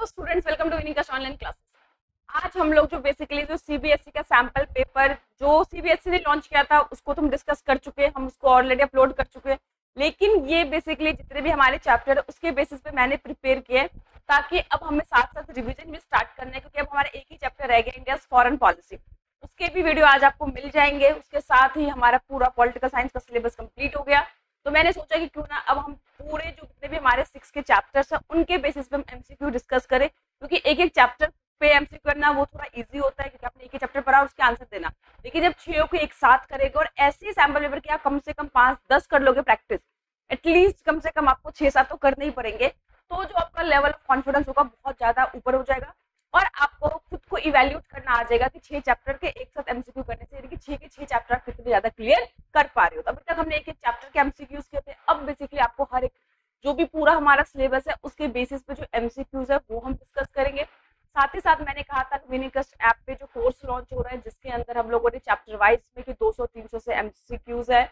Hello students, welcome to winning online classes. आज हम लोग जो बेसिकली जो सीबीएसई का सैंपल पेपर जो सीबीएसई ने लॉन्च किया था उसको तो हम डिस्कस कर चुके हैं, हम उसको ऑलरेडी अपलोड कर चुके हैं। लेकिन ये बेसिकली जितने भी हमारे चैप्टर है उसके बेसिस पे मैंने प्रिपेयर किए ताकि अब हमें साथ साथ रिविजन भी स्टार्ट करना है, क्योंकि अब हमारा एक ही चैप्टर रह गया, इंडिया फॉरेन पॉलिसी। उसके भी वीडियो आज आपको मिल जाएंगे। उसके साथ ही हमारा पूरा पॉलिटिकल साइंस का सिलेबस कंप्लीट हो गया। तो मैंने सोचा कि क्यों ना अब हम पूरे जो जितने भी हमारे 6 के चैप्टर्स हैं उनके बेसिस पे हम एमसीक्यू डिस्कस करें, क्योंकि एक एक चैप्टर पे एमसीक्यू करना वो थोड़ा इजी होता है, क्योंकि आपने एक ही चैप्टर पढ़ा और उसके आंसर देना। लेकिन जब 6 को एक साथ करेगा और ऐसे सैम्पल पेपर के आप कम से कम 5-10 कर लोगे प्रैक्टिस, एटलीस्ट कम से कम आपको 6-7 तो करने ही पड़ेंगे, तो जो आपका लेवल ऑफ कॉन्फिडेंस होगा बहुत ज्यादा ऊपर हो जाएगा और आपको खुद को इवैल्यूएट करना आ जाएगा कि 6 चैप्टर के एक साथ एमसीक्यू करने से, यानी कि 6 के 6 चैप्टर आप कितने ज्यादा क्लियर कर पा रहे हो। तो अभी तक हमने एक एक चैप्टर के एमसीक्यूज किए थे, अब बेसिकली आपको हर एक जो भी पूरा हमारा सिलेबस है उसके बेसिस पे जो एमसीक्यूज है वो हम डिस्कस करेंगे। साथ ही साथ मैंने कहा था विनिकस्ट ऐप पे जो कोर्स लॉन्च हो रहा है जिसके अंदर हम लोगों ने चैप्टर वाइज में कि 200-300 से एमसीक्यूज है।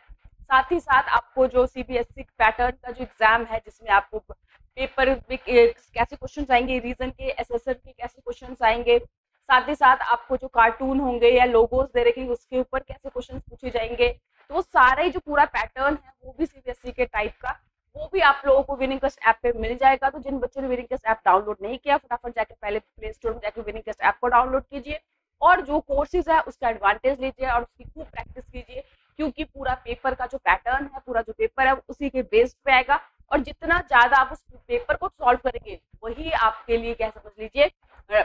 साथ ही साथ आपको जो सीबीएसई पैटर्न का जो एग्जाम है जिसमें आपको पेपर में कैसे क्वेश्चन आएंगे, रीजन के, एसएसआर के कैसे क्वेश्चन आएंगे, साथ ही साथ आपको जो कार्टून होंगे या लोगोस दे रखे उसके ऊपर कैसे क्वेश्चन पूछे जाएंगे, तो वो सारा ही जो पूरा पैटर्न है वो भी सीबीएसई के टाइप का वो भी आप लोगों को विनिंग कस्ट ऐप पे मिल जाएगा। तो जिन बच्चों ने विनिंग कस्ट ऐप डाउनलोड नहीं किया, फटाफट जाके पहले प्ले स्टोर में जाके विनिंग कस्ट ऐप को डाउनलोड कीजिए और जो कोर्सेज है उसका एडवांटेज लीजिए और उसकी खूब प्रैक्टिस कीजिए, क्योंकि पूरा पेपर का जो पैटर्न है, पूरा जो पेपर है उसी के बेस्ड पे आएगा और जितना ज्यादा आप उस पेपर को सॉल्व करेंगे वही आपके लिए क्या समझ लीजिए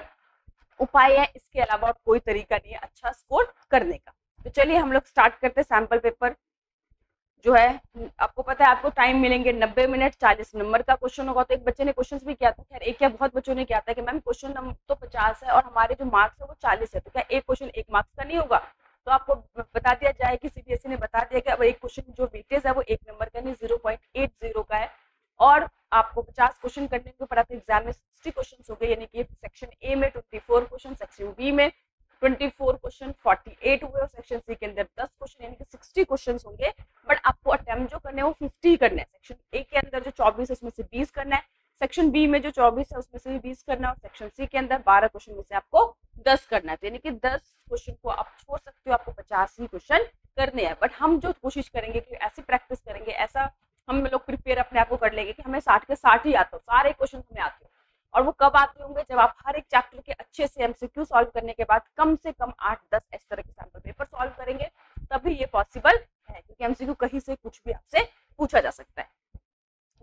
उपाय है। इसके अलावा कोई तरीका नहीं है अच्छा स्कोर करने का। तो चलिए हम लोग स्टार्ट करते हैं। सैंपल पेपर जो है आपको पता है आपको टाइम मिलेंगे 90 मिनट, 40 नंबर का क्वेश्चन होगा। तो एक बच्चे ने क्वेश्चन भी किया था, खैर एक या बहुत बच्चों ने किया था कि मैम क्वेश्चन नंबर तो 50 है और हमारे जो मार्क्स है वो 40 है, तो क्या एक क्वेश्चन 1 मार्क्स का नहीं होगा? तो आपको बता दिया जाए कि सीबीएसई ने बता दिया कि अब एक क्वेश्चन जो वेटेज है वो 1 नंबर का नहीं 0.80 का है और आपको 50 क्वेश्चन करने के ऊपर आपके एग्जाम में 60 क्वेश्चन हो गए, यानी कि सेक्शन ए में 24 क्वेश्चन, सेक्शन बी में 24 क्वेश्चन 48 हुए और सेक्शन सी के अंदर 10 क्वेश्चन यानी कि 60 क्वेश्चन होंगे। बट आपको अटेम्प्ट जो करने हैं वो 50 करने हैं। सेक्शन ए के अंदर जो 24 है उसमें से 20 करना है, सेक्शन बी में जो 24 है उसमें से भी 20 करना है और सेक्शन सी के अंदर 12 क्वेश्चन में से आपको 10 करना है। तो यानी कि 10 क्वेश्चन को आप छोड़ सकते हो, आपको 50 ही क्वेश्चन करने हैं। बट हम जो कोशिश करेंगे कि ऐसी प्रैक्टिस करेंगे, ऐसा हम लोग प्रिपेयर अपने आप को कर लेंगे कि हमें 60 के 60 ही आता हो, सारे क्वेश्चन हमें आते हो। और वो कब आते होंगे? जब आप हर एक चैप्टर के अच्छे से एमसीक्यू सॉल्व करने के बाद कम से कम 8-10 इस तरह के सैंपल पेपर सॉल्व करेंगे, तभी ये पॉसिबल है, क्योंकि एमसीक्यू कहीं से कुछ भी आपसे पूछा जा सकता है।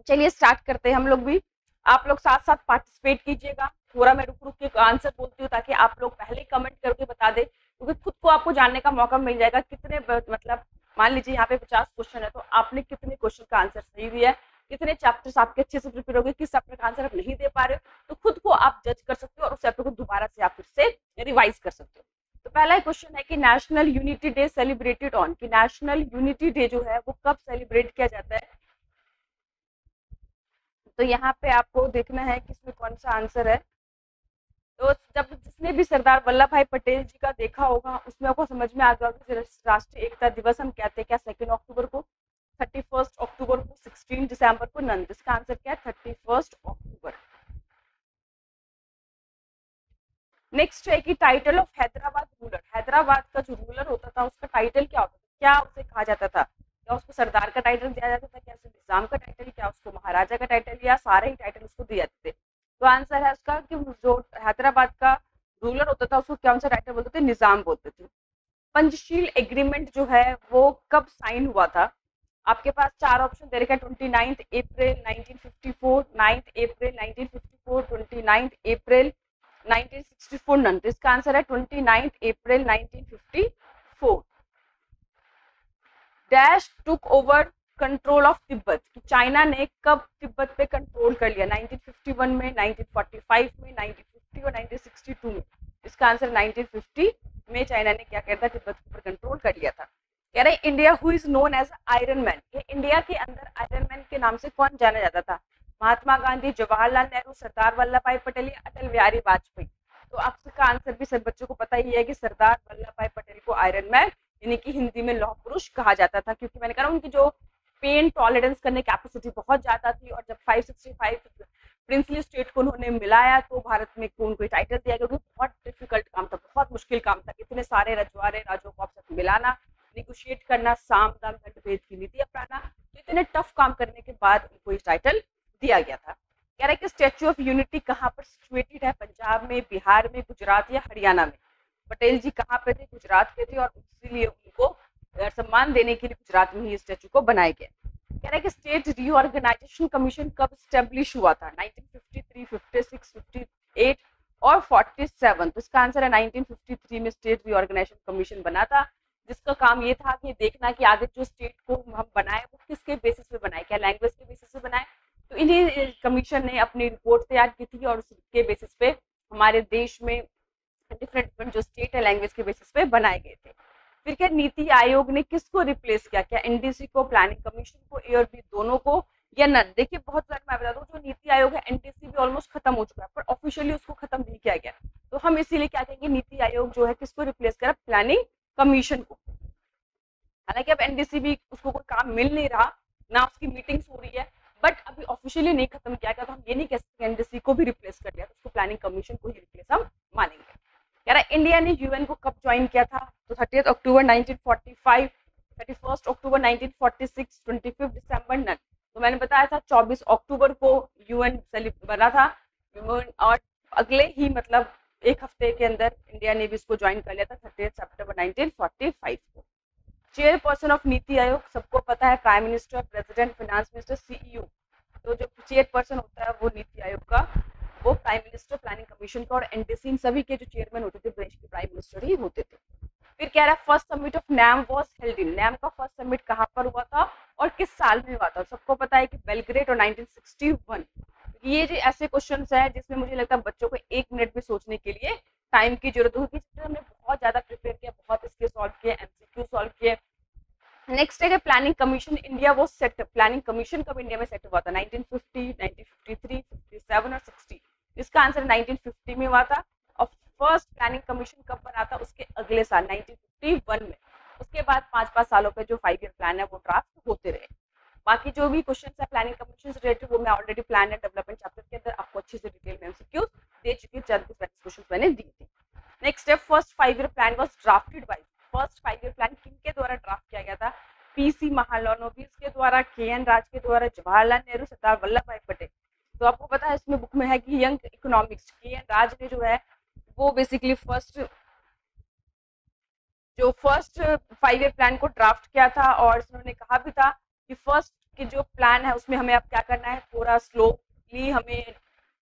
चलिए स्टार्ट करते हैं हम लोग भी। आप लोग साथ साथ पार्टिसिपेट कीजिएगा, थोड़ा मैं रुक रुक के आंसर बोलती हूँ ताकि आप लोग पहले कमेंट करके बता दें, क्योंकि खुद को आपको जानने का मौका मिल जाएगा कितने मतलब मान लीजिए यहाँ पे 50 क्वेश्चन है तो आपने कितने क्वेश्चन का आंसर सही दिया है, कितने चैप्टर्स आपके अच्छे से प्रिपेयर हो गए, किस चैप्टर का आंसर आप नहीं दे पा रहे हो, तो खुद को आप जज कर सकते हो और उस चैप्टर को दोबारा से आप फिर से रिवाइज कर सकते हो। तो पहला क्वेश्चन है कि national unity day celebrated on, कि नेशनल यूनिटी डे जो है वो कब सेलिब्रेट किया जाता है? तो यहाँ पे आपको देखना है कि इसमें कौन सा आंसर है। तो जब जिसने भी सरदार वल्लभ भाई पटेल जी का देखा होगा उसमें आपको समझ में आ गया कि राष्ट्रीय एकता दिवस हम कहते हैं क्या 2 अक्टूबर को, 31 अक्टूबर को, 16 दिसंबर को, नन। इसका आंसर क्या है? 31 अक्टूबर। नेक्स्ट है कि title of Hyderabad ruler, Hyderabad का जो रूलर होता था उसका टाइटल क्या होता था, क्या उसे कहा जाता था? क्या उसको सरदार का टाइटल दिया जाता था, क्या उसे निजाम का टाइटल, क्या उसको महाराजा का टाइटल, या सारे ही टाइटल उसको दिए जाते थे? तो आंसर है उसका कि जो हैदराबाद का रूलर होता था उसको क्या उनसे टाइटल बोलते थे? निजाम बोलते थे। पंचशील एग्रीमेंट जो है वो कब साइन हुआ था? आपके पास 4 ऑप्शन दे रखे हैं, 29 अप्रैल 1954, 9 अप्रैल 1954, 29 अप्रैल 1964, नन। तो इसका आंसर है 29 अप्रैल 1954। Dash took over control of Tibet, China ने कब तिब्बत पे कंट्रोल कर लिया? 1951 में, 1945 में, 1950 और 1962 में। इसका आंसर 1950 में चाइना ने क्या करता तिब्बत पर कंट्रोल कर लिया था। कह रहे India who is known as iron man, India के अंदर आयरन मैन के नाम से कौन जाना जाता था? महात्मा गांधी, जवाहरलाल नेहरू, सरदार वल्लभ भाई पटेल या अटल बिहारी वाजपेयी? तो आपका आंसर भी सब बच्चों को पता ही है कि सरदार वल्लभ भाई पटेल को आयरन मैन यानी कि हिंदी में लौह पुरुष कहा जाता था, क्योंकि मैंने कहा उनकी जो पेन टॉलरेंस करने कैपेसिटी बहुत ज्यादा थी और जब 565 प्रिंसली स्टेट को उन्होंने मिलाया तो भारत में उनको टाइटल दिया, क्योंकि बहुत डिफिकल्ट काम था, बहुत मुश्किल काम था, इतने सारे रजवाड़े राजों को आपस में मिलाना, निगोशिएट करना, साम दाम दंड भेद की नीति अपनाना, तो इतने टफ काम करने के बाद उनको ये टाइटल दिया गया था। कह रहा है कि स्टैच्यू ऑफ यूनिटी कहाँ पर सिचुएटेड है, पंजाब में, बिहार में, गुजरात या हरियाणा में। पटेल जी कहाँ पे थे, गुजरात पे थे, और इसीलिए उनको सम्मान देने के लिए गुजरात में ही स्टैच्यू को बनाया गया। कह रहा है कि स्टेट रीऑर्गेनाइजेशन कमीशन कब स्टेब्लिश हुआ था, 1953, 56, 58 और 47। तो इसका आंसर है 1953 में स्टेट रीऑर्गेनाइजेशन कमीशन बना था, जिसका काम ये था कि देखना कि आगे जो स्टेट को हम बनाए वो किसके बेसिस पे बनाए, क्या लैंग्वेज के बेसिस पे बनाए। तो इन्हीं कमीशन ने अपनी रिपोर्ट तैयार की थी और उसके बेसिस पे हमारे देश में डिफरेंट डिफरेंट जो स्टेट है लैंग्वेज के बेसिस पे बनाए गए थे। फिर क्या नीति आयोग ने किसको रिप्लेस किया, क्या एनडीसी को, प्लानिंग कमीशन को, ए और बी दोनों को, या नन। देखिए बहुत सारे मैं बता दूं, जो नीति आयोग है एनडीसी भी ऑलमोस्ट खत्म हो चुका है, पर ऑफिशियली उसको खत्म नहीं किया गया, तो हम इसीलिए क्या कहेंगे, नीति आयोग जो है किसको रिप्लेस करा, प्लानिंग कमीशन को। हालांकि अब एनडीसी भी उसको कोई काम मिल नहीं रहा, ना उसकी मीटिंग्स हो रही है, बट अभी ऑफिशियली नहीं खत्म किया गया, तो हम ये नहीं कह सकते एनडीसी को भी रिप्लेस कर दिया, तो उसको प्लानिंग कमीशन को ही रिप्लेस हम मानेंगे। कह रहा है इंडिया ने यूएन को कब ज्वाइन किया था, तो 30 अक्टूबर 1945, 31 अक्टूबर 1946, 25 दिसंबर नन। तो मैंने बताया था 24 अक्टूबर को यूएन बना था, और अगले ही मतलब एक हफ्ते के अंदर इंडिया ने भी इसको ज्वाइन कर लिया था 30 सितंबर 1945 को। चेयरपर्सन ऑफ नीति आयोग सबको पता है, prime minister, president, finance minister, CEO. तो जो चेयरपर्सन होता है वो नीति आयोग का, वो प्राइम मिनिस्टर, प्लानिंग कमीशन का और एनडीसी, इन सभी के जो चेयरमैन होते थे देश के प्राइम मिनिस्टर ही होते थे। फिर कह रहा है first summit of NAM was held in, NAM का फर्स्ट समिट कहाँ पर हुआ था और किस साल में हुआ था। सबको पता है कि बेलग्रेड और 1961। ये जो ऐसे क्वेश्चन है जिसमें मुझे लगता है बच्चों को 1 मिनट भी सोचने के लिए टाइम की जरूरत होगी, हमने बहुत ज्यादा प्रिपेयर किया, बहुत इसके सॉल्व किए, एमसीक्यू सॉल्व किए। नेक्स्ट है प्लानिंग कमीशन इंडिया वो सेट, प्लानिंग कमीशन कब इंडिया में सेट हुआ था, 1950, 1953, 57 और 60। इसका आंसर 1950 में हुआ था। और फर्स्ट प्लानिंग कमीशन कब बना था, उसके अगले साल 1951 में। उसके बाद 5-5 सालों का जो 5 ईयर प्लान है वो ड्राफ्ट होते रहे। बाकी जो भी क्वेश्चन है प्लानिंग कमीशन से रिलेटेड वो मैं already plan and development chapter के अंदर आपको अच्छे से डिटेल में एमसीक्यूज दे चुकी हूँ, 40 क्वेश्चन मैंने दी थी। नेक्स्ट है first 5 year plan was drafted bye, first 5 year plan किनके द्वारा ड्राफ्ट किया गया था, पीसी महालनोबिस के द्वारा, केएन राज के द्वारा, जवाहरलाल नेहरू, सरदार वल्लभ भाई पटेल। तो आपको पता है इसमें बुक में है कि यंग इकोनॉमिक्स, केएन राज ने जो है वो बेसिकली फर्स्ट 5 ईयर प्लान को ड्राफ्ट किया था, और उन्होंने कहा भी था कि फर्स्ट के जो प्लान है उसमें हमें अब क्या करना है, थोड़ा स्लोली हमें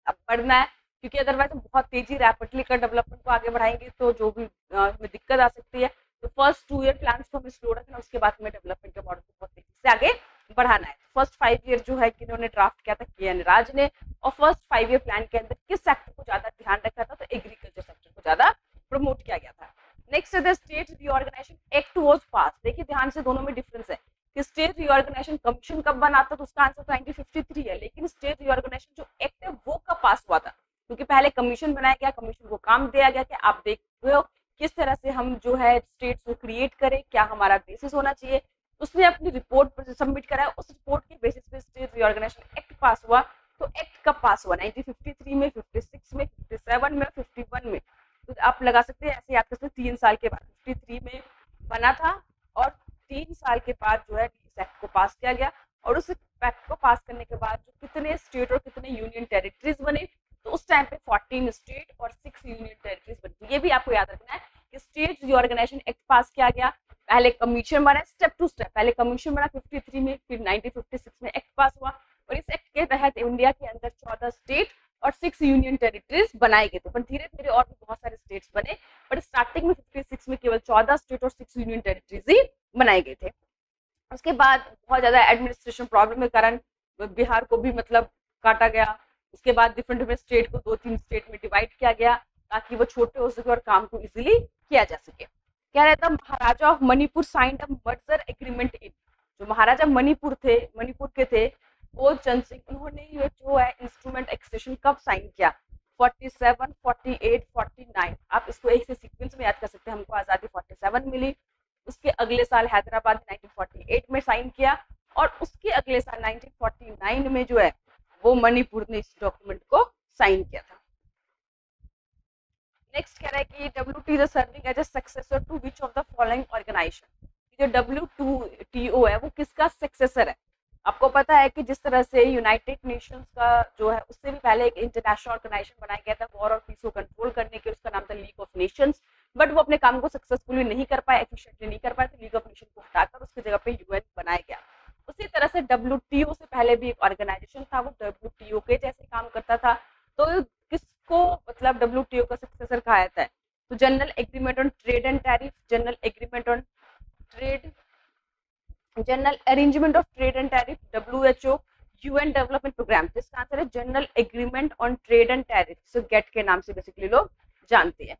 अब बढ़ना है, क्योंकि अदरवाइज हम बहुत तेजी रैपिडली कर डेवलपमेंट को आगे बढ़ाएंगे तो जो भी हमें दिक्कत आ सकती है। तो फर्स्ट 2 ईयर प्लान को हमें स्लो रखना, उसके बाद हमें डेवलपमेंट के मॉडल को बहुत तेजी से आगे बढ़ाना है। फर्स्ट 5 ईयर जो है किन्होंने ड्राफ्ट किया था, केएन राज ने। और फर्स्ट 5 ईयर प्लान के अंदर किस सेक्टर को ज्यादा ध्यान रखा था, तो एग्रीकल्चर सेक्टर को ज्यादा प्रमोट किया गया था। Next the state reorganisation act was pass. देखिए ध्यान से, दोनों में डिफरेंस है कि स्टेट रीऑर्गेनाइजेशन कमीशन कब बना था, तो उसका आंसर 1953 है, लेकिन स्टेट रीऑर्गेनाइजेशन जो एक्ट है वो कब पास हुआ था, क्योंकि पहले कमीशन बनाया गया, कमीशन को काम दिया गया कि आप देख रहे हो किस तरह से हम जो है स्टेट्स को क्रिएट करें, क्या हमारा बेसिस होना चाहिए। उसने अपनी रिपोर्ट सबमिट करा, उस रिपोर्ट के बेसिस पे स्टेट रीऑर्गेनाइजेशन एक्ट पास हुआ। तो एक्ट कब पास हुआ, 1953 में, 56 में, 57 में, 51 में। तो आप लगा सकते हैं, ऐसे याद कर सकते हैं, 3 साल के बाद 53 में बना था और 3 साल के बाद जो है इस एक्ट को पास किया गया। और उस एक्ट को पास करने के बाद जो कितने स्टेट और कितने यूनियन टेरिटरीज बने, तो उस टाइम पे 14 स्टेट और 6 यूनियन टेरिटरीज बनी। ये भी आपको याद रखना है कि स्टेट रीऑर्गेनाइजेशन एक्ट पास किया गया, पहले कमीशन बना, स्टेप टू स्टेप, पहले कमीशन बना 53 में, फिर 1956 में एक्ट पास हुआ, और इस एक्ट के तहत इंडिया के अंदर 14 स्टेट और 6 यूनियन टेरिटरीज बनाए गए थे। पर धीरे धीरे और भी बहुत सारे स्टेट्स बने, बट स्टार्टिंग में 56 में केवल 14 स्टेट और 6 यूनियन टेरिटरीज ही बनाए गए थे। उसके बाद बहुत ज्यादा एडमिनिस्ट्रेशन प्रॉब्लम के कारण बिहार को भी मतलब काटा गया। उसके बाद डिफरेंट स्टेट को 2-3 स्टेट में डिवाइड किया गया ताकि वो छोटे हो सके और काम को इजीली किया जा सके। क्या रहता, Maharaja of Manipur signed a merger agreement in. जो महाराजा मणिपुर के थे वो चंद सिंह, उन्होंने ये जो है इंस्ट्रूमेंट एक्सटेंशन कब साइन किया, 47, 48, 49। आप इसको एक से सीक्वेंस में याद कर सकते हैं। हमको आजादी 47 मिली, उसके अगले साल हैदराबाद 1948 में साइन किया, और उसके अगले साल 1949 में जो है वो मणिपुर ने इस डॉक्यूमेंट को साइन किया था। नेक्स्ट कह रहा है कि WTO is serving as a successor to which of the following organisation. जो WTO है वो किसका सक्सेसर है? आपको पता है कि जिस तरह से यूनाइटेड नेशंस का जो है उससे भी पहले एक इंटरनेशनल ऑर्गेनाइजेशन बनाया गया था वॉर और पीस को कंट्रोल करने के, उसका नाम था लीग ऑफ नेशंस, बट वो अपने काम को सक्सेसफुली नहीं कर पाए, एफिशिएंटली नहीं कर पाए, तो लीग ऑफ नेशन को हटाकर उसकी जगह पे UN बनाया गया। उसी तरह से WTO से पहले भी एक ऑर्गेनाइजेशन था, वो WTO के जैसे काम करता था। तो किसको मतलब WTO का सक्सेसर कहा जाता है? तो general agreement on trade and tariff, general agreement on trade, general arrangement of trade and tariff, WHO, UN development programme. जिसका आंसर है general agreement on trade and tariff, जिसे गेट के नाम से बेसिकली लोग जानते हैं।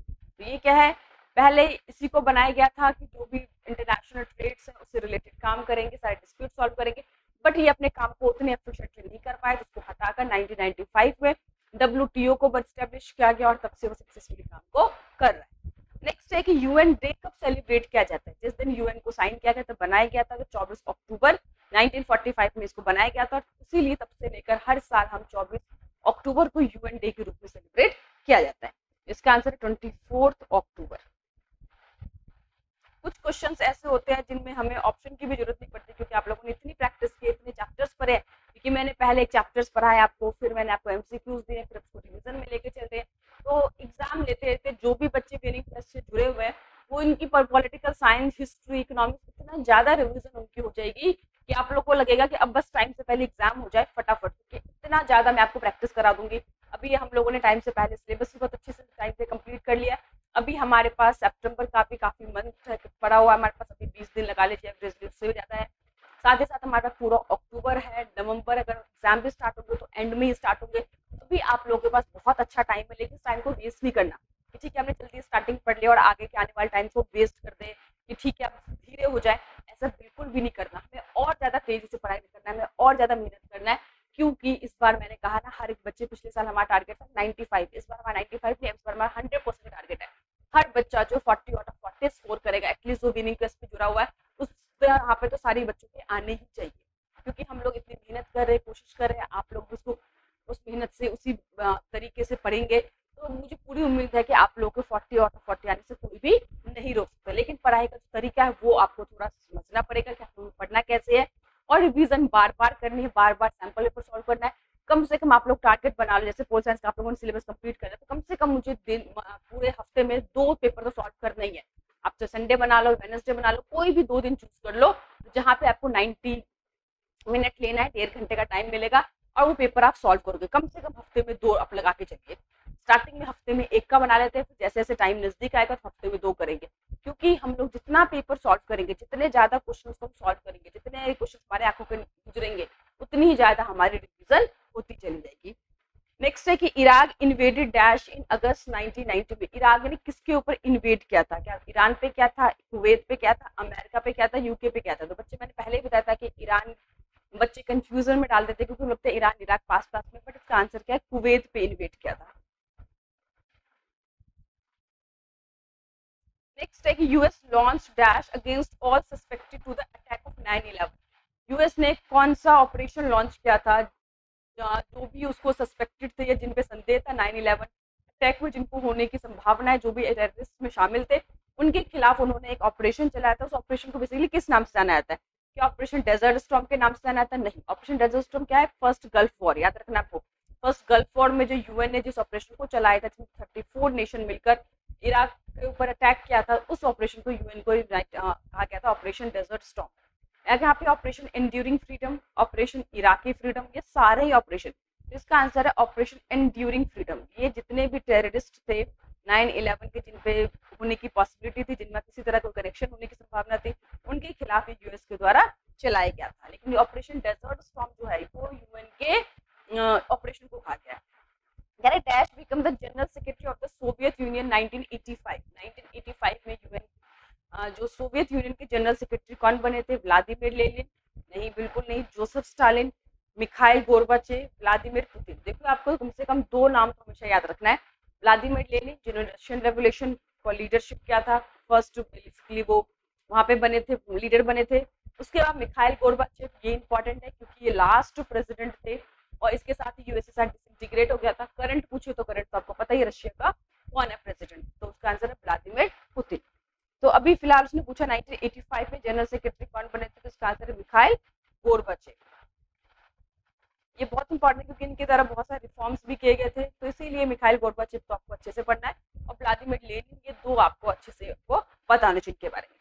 तो ये क्या है? पहले इसी को बनाया गया था कि जो भी इंटरनेशनल ट्रेड्स है उससे रिलेटेड काम करेंगे, सारे डिस्प्यूट सॉल्व करेंगे, बट ये अपने काम को उतने एफिशिएंटली नहीं कर पाए, जिसको हटाकर 1995 में WTO को एस्टेब्लिश किया गया और तब से वो सक्सेसफुली काम को कर रहा है। नेक्स्ट है कि UN डे कब सेलिब्रेट किया जाता है? जिस दिन UN को साइन किया गया था, बनाया गया था, तो 24 अक्टूबर 1945 में इसको बनाया गया था, इसीलिए तब से लेकर हर साल हम 24 अक्टूबर को UN डे के रूप में सेलिब्रेट किया जाता है। इसका आंसर है 24 अक्टूबर। कुछ क्वेश्चंस ऐसे होते हैं जिनमें हमें ऑप्शन की भी जरूरत नहीं पड़ती, क्योंकि आप लोगों ने इतनी प्रैक्टिस की, इतने चैप्टर्स पढ़े, क्योंकि मैंने पहले एक चैप्टर्स पढ़ा है आपको, फिर मैंने आपको MCQs दिए, फिर उसको रिवीजन में लेके चल रहे हैं। तो एग्जाम लेते लेते जो भी बच्चे ट्रेनिंग क्लास से जुड़े हुए हैं, वो इनकी पॉलिटिकल साइंस, हिस्ट्री, इकोनॉमिक्स इतना ज्यादा रिविजन उनकी हो जाएगी कि आप लोग को लगेगा कि अब बस टाइम से पहले एग्जाम हो जाए फटाफट, क्योंकि इतना ज्यादा मैं आपको प्रैक्टिस करा दूंगी। अभी हम लोगों ने टाइम से पहले सिलेबस भी बहुत अच्छे से टाइम पे कंप्लीट कर लिया। अभी हमारे पास सितंबर का भी काफी मंथ पड़ा हुआ है, हमारे पास अभी 20 दिन लगा लीजिए, एवरेज उससे भी ज्यादा है। साथ ही साथ हमारे पास पूरा अक्टूबर है, नवंबर अगर एग्जाम भी स्टार्ट होंगे तो एंड में ही स्टार्ट होंगे। अभी आप लोगों के पास बहुत अच्छा टाइम है, लेकिन इस टाइम को वेस्ट नहीं करना कि ठीक है हमने जल्दी स्टार्टिंग पढ़ लिया और आगे के आने वाले टाइम को वेस्ट कर दे कि ठीक है अब धीरे हो जाए, ऐसा बिल्कुल भी नहीं करना। हमें और ज्यादा तेजी से पढ़ाई करना है, हमें और ज्यादा मेहनत करना है, क्योंकि इस बार मैंने कहा ना हर एक बच्चे, पिछले साल हमारा टारगेट था 95, इस बार हमारा 95 नहीं, इस बार हमारा 100% टारगेट है। हर बच्चा जो 40 आउट ऑफ 40 स्कोर करेगा, एटलीस्ट जो विनिंग क्वेस्ट पे जुड़ा हुआ है, उस यहाँ पे तो सारे बच्चों के आने ही चाहिए, क्योंकि हम लोग इतनी मेहनत कर रहे हैं, कोशिश कर रहे हैं, आप लोग उसको उस मेहनत से उसी तरीके से पढ़ेंगे, तो मुझे पूरी उम्मीद है कि आप लोगों को 40 आउट ऑफ 40 आने से कोई भी नहीं रोक सकता। लेकिन पढ़ाई का जो तरीका है वो आपको थोड़ा समझना पड़ेगा कि आपको पढ़ना कैसे है, और रिवीजन बार बार करनी है, बार बार सैंपल पेपर सॉल्व करना है। कम से कम आप लोग टारगेट बना लो, जैसे पोल साइंस का आप लोगों ने सिलेबस कंप्लीट कर लिया, तो कम से कम मुझे दिन पूरे हफ्ते में 2 पेपर तो सॉल्व करना ही है। आप चाहे संडे बना लो, वेडनेसडे बना लो, कोई भी 2 दिन चूज कर लो जहाँ पे आपको 90 मिनट लेना है, 1.5 घंटे का टाइम मिलेगा, और वो पेपर आप सॉल्व करोगे। कम से कम हफ्ते में 2 आप लगा के चलिए। स्टार्टिंग में हफ्ते में 1 का बना लेते हैं, फिर जैसे जैसे टाइम नजदीक आएगा तो हफ्ते में 2 करेंगे, क्योंकि हम लोग जितना पेपर सॉल्व करेंगे, जितने ज्यादा क्वेश्चन को हम सॉल्व करेंगे, जितने क्वेश्चन हमारे आंखों पे गुजरेंगे, उतनी ही ज्यादा हमारी रिविजन होती चली जाएगी। नेक्स्ट है कि इराक इन्वेडेड डैश इन अगस्त 1990 में। इराक ने किसके ऊपर इन्वेड किया था? क्या ईरान पे क्या था, कुवैत पे क्या था, अमेरिका पे क्या था, यूके पे क्या था? तो बच्चे मैंने पहले ही बताया था कि ईरान, बच्चे कंफ्यूजन में डाल देते क्योंकि लगता है ईरान इराक पास पास में, बट इसका आंसर क्या है? कुवैत पे इन्वेड किया था। नेक्स्ट है कि US launch dash against all suspected to the attack of 9/11। यूएस ने कौन सा ऑपरेशन लॉन्च किया था जो भी उसको सस्पेक्टेड थे या जिन पे संदेह था 9/11 अटैक में जिनको होने की संभावना है, जो भी टेररिस्ट में शामिल थे, उनके खिलाफ उन्होंने एक ऑपरेशन चलाया था। उस ऑपरेशन को बेसिकली किस नाम से जाना जाता है? क्या ऑपरेशन डेजर्ट स्टॉर्म के नाम से जाना जाता है? नहीं, ऑपरेशन डेजर्ट स्टॉर्म क्या है? फर्स्ट गल्फ वॉर, याद रखना आपको। फर्स्ट गल्फ वॉर में जो यूएन ने जिस ऑपरेशन को चलाया था, 34 नेशन मिलकर इराक के ऊपर अटैक किया था, उस ऑपरेशन को यूएन को कहा गया था ऑपरेशन डेजर्ट स्टॉर्म। यहाँ पे operation enduring freedom, operation Iraqi freedom, ये सारे ही ऑपरेशन, इसका आंसर है ऑपरेशन एंड्यूरिंग फ्रीडम। ये जितने भी टेररिस्ट थे 9/11 के, जिन पे होने की पॉसिबिलिटी थी, जिनमें किसी तरह कोई कनेक्शन होने की संभावना थी, उनके खिलाफ यूएस के द्वारा चलाया गया था। लेकिन ऑपरेशन डेजर्ट स्टॉर्म जो है वो यूएन के ऑपरेशन को कहा गया है। Dash become the general secretary of the Soviet union 1985 में यूएन जो सोवियत यूनियन के जनरल सेक्रेटरी कौन बने थे? Vladimir Lenin? नहीं, बिल्कुल नहीं। Joseph Stalin, Mikhail Gorbachev, Vladimir Putin. देखो आपको कम से कम 2 नाम तो हमेशा याद रखना है। व्लादिमीर लेनिन जिन्होंने रशियन रेवोल्यूशन को लीडरशिप किया था, फर्स्ट बेसिकली वो वहां पे बने थे, लीडर बने थे। उसके बाद मिखाइल गोर्बाचेव, ये इंपॉर्टेंट है क्योंकि ये लास्ट प्रेसिडेंट थे और इसके साथ ही यूएसएसआर डिसइंटीग्रेट हो गया था। करंट पूछे तो करंट तो आपको पता ही रशिया का कौन है प्रेसिडेंट, तो उसका आंसर है व्लादिमीर पुतिन। तो अभी फिलहाल उसने पूछा 1985 में जनरल सेक्रेटरी कौन बने थे, तो इसका आंसर है मिखाइल गोर्बाचेव। ये बहुत इंपॉर्टेंट है क्योंकि इनके द्वारा बहुत सारे रिफॉर्म्स भी किए गए थे, तो इसीलिए मिखाइल गोर्बाचेव तो आपको अच्छे से पढ़ना है और व्लादिमीर लेनिन, ये दो आपको अच्छे से आपको पता होना चाहिए इनके बारे में।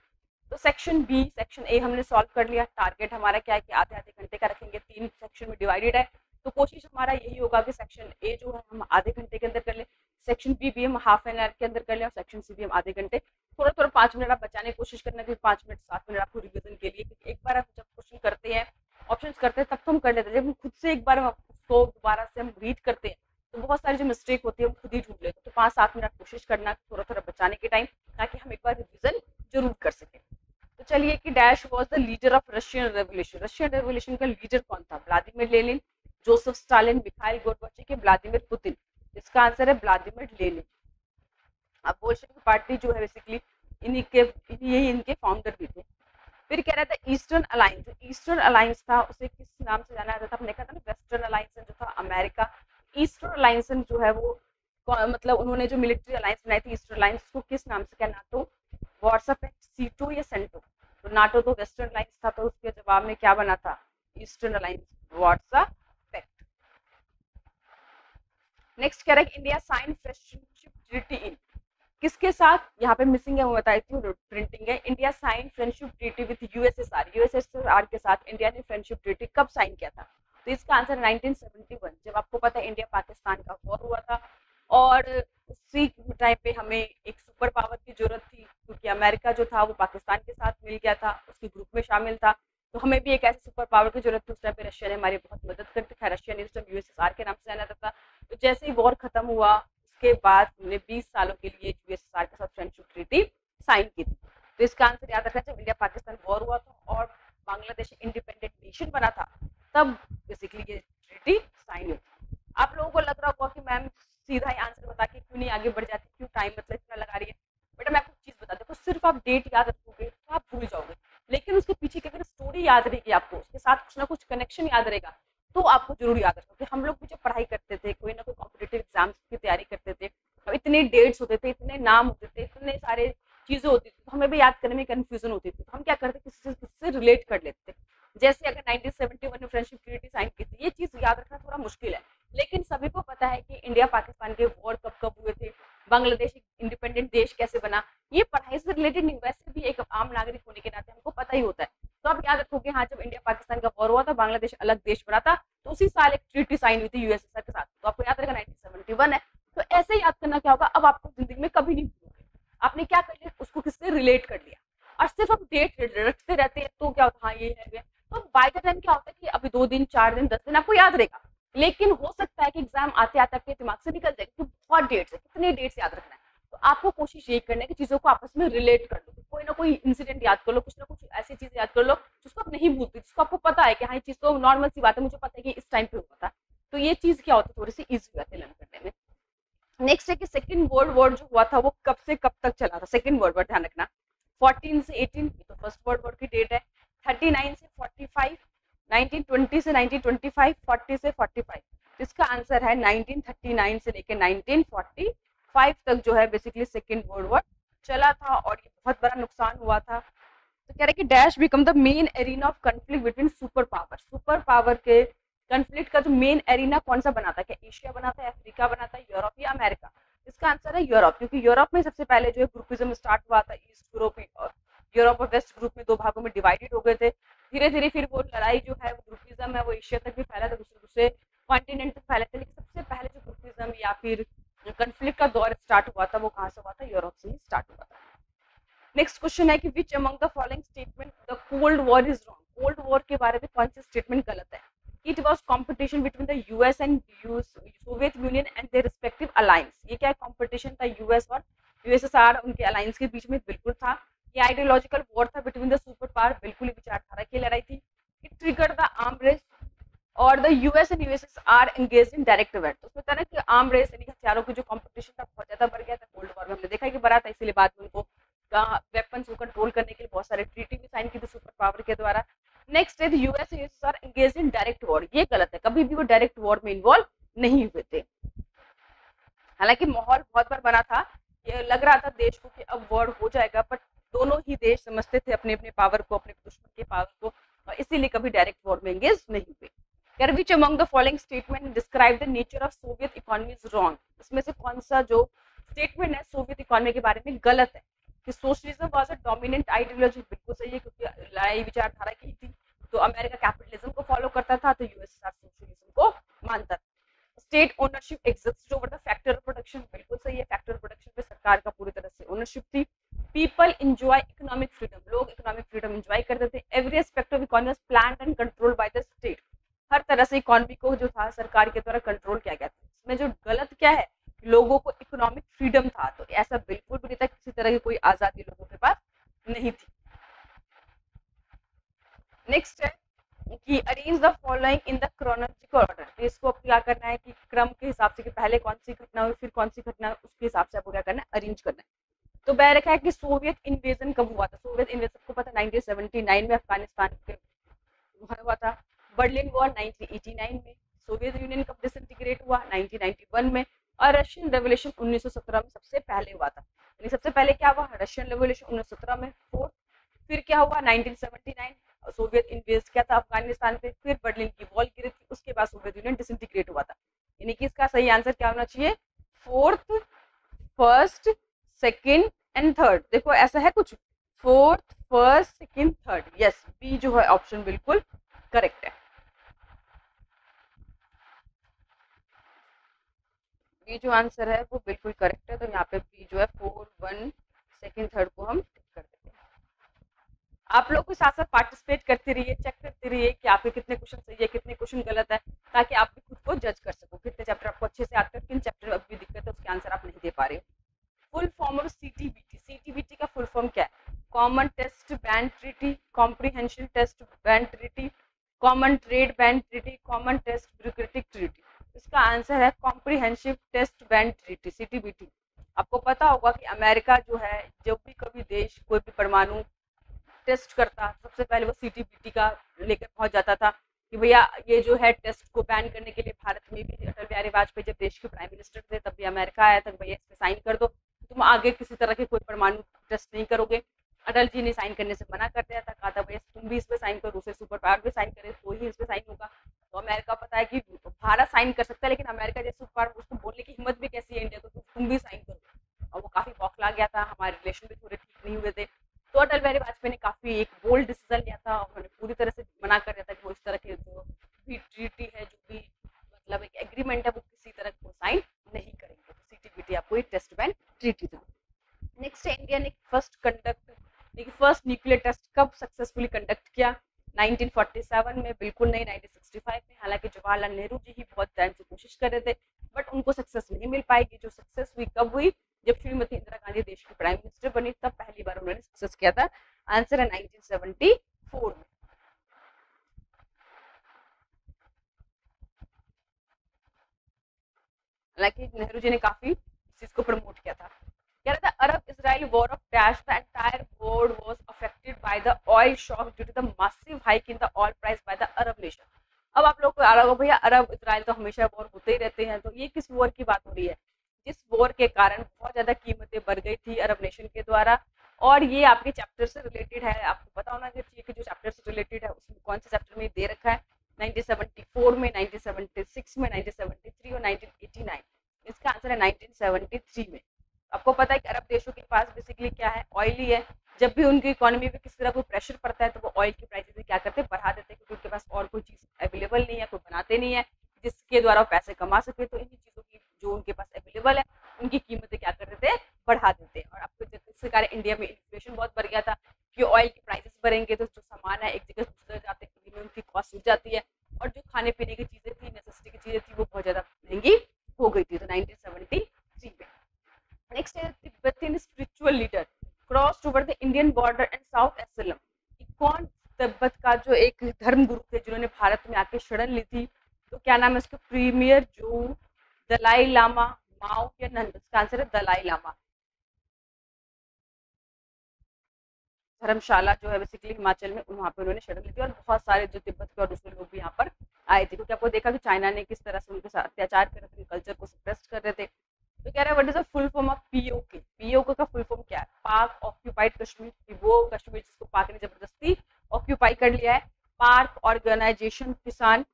तो सेक्शन बी, सेक्शन ए हमने सॉल्व कर लिया। टारगेट हमारा क्या है कि आधे आधे घंटे का रखेंगे, 3 सेक्शन में डिवाइडेड है, तो कोशिश हमारा यही होगा कि सेक्शन ए जो है हम आधे घंटे के अंदर कर ले, सेक्शन बी भी हम हाफ एन आवर के अंदर कर ले और सेक्शन सी भी हम आधे घंटे, थोड़ा थोड़ा 5 मिनट आप बचाने की कोशिश करना कि 5 मिनट 7 मिनट आपको रिविजन के लिए, क्योंकि एक बार हम जब क्वेश्चन करते हैं ऑप्शंस करते हैं तब तो हम कर लेते हैं, जब हम खुद से एक बार उसको दोबारा से हम रीड करते हैं तो बहुत सारी जो मिस्टेक होती है हम खुद ही ढूंढ लेते हैं। तो 5-7 मिनट कोशिश करना थोड़ा थोड़ा बचाने के टाइम, ताकि हम एक बार रिविजन जरूर कर सकें। तो चलिए कि dash was the leader of Russian revolution, Russian revolution का लीडर कौन था? Vladimir Lenin, Joseph Stalin, Mikhail Gorbachev के व्लादिमीर पुतिन, इसका आंसर है व्लादिमीर लेनिन। अब बोल्शेविक पार्टी जो है बेसिकली यही इनके फाउंडर भी थे। फिर कह रहा था ईस्टर्न अलायंस, जो ईस्टर्न अलायंस था उसे किस नाम से जाना जाता था? हमने कहा था ना वेस्टर्न अलायंस जो था अमेरिका, ईस्टर्न अलायंस जो है वो मतलब उन्होंने जो मिलिट्री अलायंस बनाई थी ईस्टर्न अलायंस, उसको किस नाम से? क्या नाटो, वार्सा पैक्ट, सीटो या सेंटो? तो नाटो तो वेस्टर्न अलायंस था, तो उसके जवाब में क्या बना था? Eastern alliance, Warsaw pact. Next कह रहा है कि India sign friendship treaty in, किसके साथ? यहाँ पे मिसिंग है, वो बताती हूँ, प्रिंटिंग है। India sign friendship treaty with USSR, USSR के साथ इंडिया ने फ्रेंडशिप ट्रीटी कब साइन किया था? तो इसका आंसर 1971, जब आपको पता है इंडिया पाकिस्तान का वॉर हुआ था और उसी टाइम पे हमें एक सुपर पावर की जरूरत थी, क्योंकि अमेरिका जो था वो पाकिस्तान के साथ मिल गया था, उसके ग्रुप में शामिल था, तो हमें भी एक ऐसे सुपर पावर की जरूरत थी। उस टाइम पे रशिया ने हमारी बहुत मदद करती थी, रशिया ने उस टाइम यूएसएसआर के नाम से जाना था। तो जैसे ही वॉर खत्म हुआ उसके बाद हमने 20 सालों के लिए यूएसएसआर के साथ फ्रेंडशिप ट्रीटी साइन की थी। तो इसका आंसर याद रखना, जब इंडिया पाकिस्तान वॉर हुआ था और बांग्लादेश इंडिपेंडेंट नेशन बना था, तब बेसिकली ये ट्रीटी साइन हुई थी। आप लोगों को लग रहा होगा कि मैम सीधा ही आंसर बता के क्यों नहीं आगे बढ़ जाती, क्यों टाइम मतलब इतना लगा रही है? बेटा मैं आपको चीज बता देखो, सिर्फ आप डेट याद रखोगे तो आप भूल जाओगे, लेकिन उसके पीछे की अगर स्टोरी याद रहेगी आपको, उसके साथ कुछ ना कुछ कनेक्शन याद रहेगा, तो आपको जरूर याद रखोगे। हम लोग भी जब पढ़ाई करते थे, कोई ना कोई कॉम्पिटिटिव एग्जाम्स की तैयारी करते थे, अब इतने डेट्स होते थे, इतने नाम होते थे, इतने सारे चीजें होती थी, तो हमें भी याद करने में कंफ्यूजन होती थी। तो हम क्या करते, किसी से रिलेट कर लेते थे। जैसे अगर 1971 में फ्रेंडशिप ट्रीटी साइन की थी, ये चीज याद रखना थोड़ा मुश्किल है, लेकिन सभी को पता है कि इंडिया पाकिस्तान के वॉर कब कब हुए थे, बांग्लादेश इंडिपेंडेंट देश कैसे बना, ये पढ़ाई से रिलेटेड नहीं, वैसे भी एक आम नागरिक होने के नाते हमको पता ही होता है। तो आप याद रखोगे, हाँ जब इंडिया पाकिस्तान का वॉर हुआ था, बांग्लादेश अलग देश बना था, तो उसी साल एक ट्रीटी साइन हुई थी यूएसएसआर के साथ, तो आपको याद रहेगा 1971 है। तो ऐसे याद करना क्या होगा, अब आपको जिंदगी में कभी नहीं भूलोगे, आपने क्या कर लिया, उसको किससे रिलेट कर लिया, और सिर्फ आप डेट रखते रहते हैं तो क्या होता है, हाँ ये है, तो बाय द टाइम क्या होता है कि अभी 2 दिन 4 दिन 10 दिन आपको याद रहेगा, लेकिन हो सकता है कि एग्जाम आते आते आपके दिमाग से निकल जाए, क्योंकि बहुत डेट्स है, कितने डेट्स याद रखना है। तो आपको कोशिश यही करना है कि चीजों को आपस में रिलेट कर लो, कोई ना कोई इंसिडेंट याद कर लो, कुछ ना कुछ ऐसी चीज याद कर लो जिसको आप नहीं भूलते, जिसको आपको पता है कि हाँ ये चीज तो नॉर्मल सी बात है, मुझे पता है कि इस टाइम पे हुआ था। तो ये चीज क्या होती है, थोड़ी सी ईजी हो जाती है लर्न करने में। नेक्स्ट है कि सेकंड वर्ल्ड वॉर जो हुआ था वो कब से कब तक चला था? सेकंड वर्ल्ड वॉर ध्यान रखना, 14 से 18, तो फर्स्ट वर्ल्ड वॉर की डेट है। 39 से 45, 1920 से 1925, 40 से 45, इसका आंसर है 1939 से लेकर 1945 तक जो है बेसिकली सेकेंड वर्ल्ड वॉर चला था, और ये बहुत बड़ा नुकसान हुआ था। तो कह रहे कि dash become the main arena of conflict between super power, super power के कंफ्लिक्ट का जो मेन एरिना कौन सा बना था? क्या एशिया बना था, अफ्रीका बना था, यूरोप या अमेरिका? इसका आंसर है यूरोप, क्योंकि यूरोप में सबसे पहले जो है ग्रुपिज्म स्टार्ट हुआ था, ईस्ट यूरोप और यूरोप और वेस्ट ग्रुप में 2 भागों में डिवाइडेड हो गए थे। धीरे धीरे फिर वो लड़ाई जो है वो ग्रुपिज्म है वो एशिया तक भी फैला था, दूसरे कॉन्टिनेंट तक फैले थे, लेकिन सबसे पहले जो ग्रुपिज्म या फिर कंफ्लिक्ट का दौर स्टार्ट हुआ था वो कहाँ से हुआ था? यूरोप से ही स्टार्ट हुआ था। नेक्स्ट क्वेश्चन है कि which among the following statement the cold war is wrong, cold war के बारे में कौन सी स्टेटमेंट गलत है? It was competition between the US and Soviet union and their respective alliance, ये क्या कॉम्पिटिशन था यूएस और यूएसएसआर उनके अलायंस के बीच में? बिल्कुल था। ये आइडियोलॉजिकल वॉर था बिटवीन द सुपर पावर, बिल्कुल ही विचारधारा की लड़ाई थी। It triggered the arm race और the US and USSR engaged in direct wait, तो उसमें था ना कि आर्म रेस यानी हथियारों की जो कॉम्पिटिशन था बहुत ज्यादा बढ़ गया था। कोल्ड वॉर में हमने देखा कि बढ़ा था, इसीलिए बाद में उनको वेपन्स को कंट्रोल करने के लिए बहुत सारे ट्रीटी भी साइन की थी सुपर पावर के द्वारा। नेक्स्ट है US and USSR engaged in direct war, ये गलत है, कभी भी वो डायरेक्ट वॉर में इन्वॉल्व नहीं हुए थे। हालांकि माहौल बहुत बार बना था, ये लग रहा था देश को कि अब वॉर हो जाएगा, बट दोनों ही देश समझते थे अपने अपने पावर को, अपने दुश्मन के पावर को, और इसीलिए कभी डायरेक्ट वॉर में एंगेज नहीं हुए। Which among the following statement describe the nature of Soviet economy is wrong, इसमें से कौन सा जो स्टेटमेंट है सोवियत इकोनॉमी के बारे में गलत है? कि socialism was a dominant ideology, बिल्कुल सही है, क्योंकि लड़ाई विचारधारा की थी। तो अमेरिका कैपिटलिज्म को फॉलो करता था, तो यूएसएसआर सोशलिज्म को मानता था। State ownership exist over the factor of production, बिल्कुल सही है, फैक्टर ऑफ प्रोडक्शन पे सरकार का पूरी तरह से ओनरशिप थी। पीपल एंजॉय इकोनॉमिक फ्रीडम, लोग इकोनॉमिक फ्रीडम एंजॉय करते थे। Every aspect of economy plan and control by the state, हर तरह से इकोनॉमी को जो था सरकार के द्वारा कंट्रोल किया गया था। इसमें जो गलत क्या है, लोगों को इकोनॉमिक फ्रीडम था, तो ऐसा बिल्कुल भी नहीं था, किसी तरह की कोई आजादी लोगों के पास नहीं थी। नेक्स्ट है कि arrange the following in the chronological order, तो इसको आपको क्या करना है कि क्रम के हिसाब से कि पहले कौन सी घटना हुई फिर कौन सी घटना हुई, उसके हिसाब से आपको क्या करना है, अरेंज करना है। तो मैं रखा है कि सोवियत इन्वेजन कब हुआ था, सोवियत इन्वेजन को पता 1979 में अफगानिस्तान के हुआ था। बर्लिन वॉर 1989 में। सोवियत यूनियन कब डिसइंटीग्रेट हुआ, 1991 में। और रशियन रेवोल्यूशन 1917 में सबसे पहले हुआ था। यानी सबसे पहले क्या हुआ, रशियन रेवोल्यूशन 1917 में, फोर्थ। फिर क्या हुआ 1979, सोवियत इन्वेस्ट किया था अफगानिस्तान पे, फिर बर्लिन की वॉल गिरी थी, उसके बाद सोवियत यूनियन डिसइंटीग्रेट हुआ था। यानी कि इसका सही आंसर क्या होना चाहिए, fourth, first, second and third. देखो ऐसा है कुछ, fourth, first, second, third, yes, B जो है ऑप्शन बिल्कुल करेक्ट है। बी जो आंसर है वो बिल्कुल करेक्ट है, तो यहाँ पे बी जो है 4, 1, सेकंड, थर्ड को हम टिक कर देते हैं। आप लोग को साथ साथ पार्टिसिपेट करते रहिए, चेक करते रहिए कि आपके कितने क्वेश्चन सही है, कितने क्वेश्चन गलत है, ताकि आप भी खुद को जज कर सको कितने चैप्टर आपको अच्छे से आते हैं, किन चैप्टर में अभी दिक्कत है, उसके आंसर आप नहीं दे पा रहे हो। Full form of CTBT, CTBT का फुल फॉर्म क्या है, common test band treaty, comprehension test band treaty, common trade band treaty, common test bureaucratic treaty. इसका आंसर है comprehensive test band treaty, CTBT. आपको पता होगा कि अमेरिका जो है, जब भी कभी देश कोई भी परमाणु टेस्ट करता, सबसे पहले वो सीटीबीटी का लेकर पहुंच जाता था कि भैया ये जो है टेस्ट को बैन करने के लिए भारत में भी अटल बिहारी वाजपेयी जब देश के प्राइम मिनिस्टर थे तब भी अमेरिका आया था, भैया इस पे साइन कर दो, तुम आगे किसी तरह के कोई परमाणु टेस्ट नहीं करोगे। अटल जी ने साइन करने से मना कर दिया था, कहा था भैया तुम भी इस पे साइन करो, दूसरे सुपर पावर पे साइन करे तो ही इस पे साइन होगा। तो अमेरिका पता है कि भारत साइन कर सकता है, लेकिन अमेरिका जैसे सुपर पावर, उसको बोलने की हिम्मत भी कैसी है इंडिया को, तुम भी साइन करो, और वो काफी बौखला गया था, हमारे रिलेशन भी थोड़े ठीक नहीं हुए थे। तो अटल बिहारी वाजपेयी ने काफी एक बोल्ड डिसीजन लिया था, उन्होंने पूरी तरह से मना कर दिया था कि वो इस तरह के जो भी ट्रीटी है, जो भी मतलब एक एग्रीमेंट है, वो किसी तरह को साइन नहीं करेंगे। तो सीटीबीटी आपको एक टेस्ट बैंड ट्रीटी था। नेक्स्ट है इंडिया ने फर्स्ट न्यूक्लियर टेस्ट कब सक्सेसफुली कंडक्ट किया, 1947 में, बिल्कुल नहीं 1965 में। हालांकि जवाहरलाल नेहरू जी ही बहुत टाइम से कोशिश कर रहे थे, बट उनको सक्सेस नहीं मिल पाएगी। जो सक्सेस हुई कब हुई, जब श्रीमती इंदिरा गांधी देश की प्राइम मिनिस्टर बनी, तब पहली बार उन्होंने सक्सेस किया था। आंसर है 1974 में। हालांकि नेहरू जी ने काफी इस चीज को प्रमोट किया था। कह रहा था Arab Israel war of dash, the entire world was affected by the oil shock due to the massive hike in the oil price by the Arab nation. अब आप लोग को आ रहा होगा भैया अरब इजराइल तो हमेशा वॉर होते ही रहते हैं, तो ये किस वॉर की बात हो रही है, जिस वॉर के कारण बहुत ज्यादा कीमतें बढ़ गई थी अरब नेशन के द्वारा। और ये आपके चैप्टर से रिलेटेड है, आपको पता होना चाहिए कि जो चैप्टर से रिलेटेड है उसमें कौन से चैप्टर में दे रखा है, 1974 में, 1976 में, 1973 और 1989। इसका आंसर है 1973 में। आपको पता है कि अरब देशों के पास बेसिकली क्या है, ऑयल ही है। जब भी उनकी इकोनॉमी पे किसी तरह कोई प्रेशर पड़ता है तो वो ऑयल की प्राइसेस क्या करते हैं, बढ़ा देते हैं, क्योंकि उनके पास और कोई चीज अवेलेबल नहीं है, कोई बनाते नहीं है जिसके द्वारा वो पैसे कमा सके। तो इन्हीं चीजों की जो उनके पास अवेलेबल है उनकी कीमतें क्या कर देते हैं, बढ़ा देते हैं। और आपको जिसके कारण इंडिया में इन्फ्लेशन बहुत बढ़ गया था कि ऑयल की प्राइसेस बढ़ेंगे तो जो सामान है एक जगह दूसरे जाते हैं, उनकी कॉस्ट उठ जाती है, और जो खाने पीने की चीजें थी, नेसेसिटी की चीजें थी, वो बहुत ज्यादा महंगी हो गई थी। तो 1973 में। नेक्स्ट है Tibetan spiritual leader crossed over the Indian border and sought asylum. कौन तिब्बत का जो एक धर्म गुरु थे जिन्होंने भारत में आके शरण ली थी, तो क्या नाम है उसका, प्रीमियर जो दलाई लामा, माओ या नंद। इसका आंसर है दलाई लामा। धर्मशाला जो है बेसिकली हिमाचल में, वहाँ पे उन्होंने शरण ली थी और बहुत सारे जो तिब्बत के और दूसरे लोग भी यहाँ पर आए थे, क्योंकि आपको देखा कि चाइना ने किस तरह से उनके साथ अत्याचार कर रहे थे, कल्चर को सप्रेस कर रहे थे। तो कह रहा है what is the full form of PoK. PoK का फुल फॉर्म क्या है? पाक ऑक्यूपाइड कश्मीर, कि वो कश्मीर जिसको पाक ने जबरदस्ती ऑक्यूपाई कर लिया है। पाक ऑर्गेनाइजेशन किसान,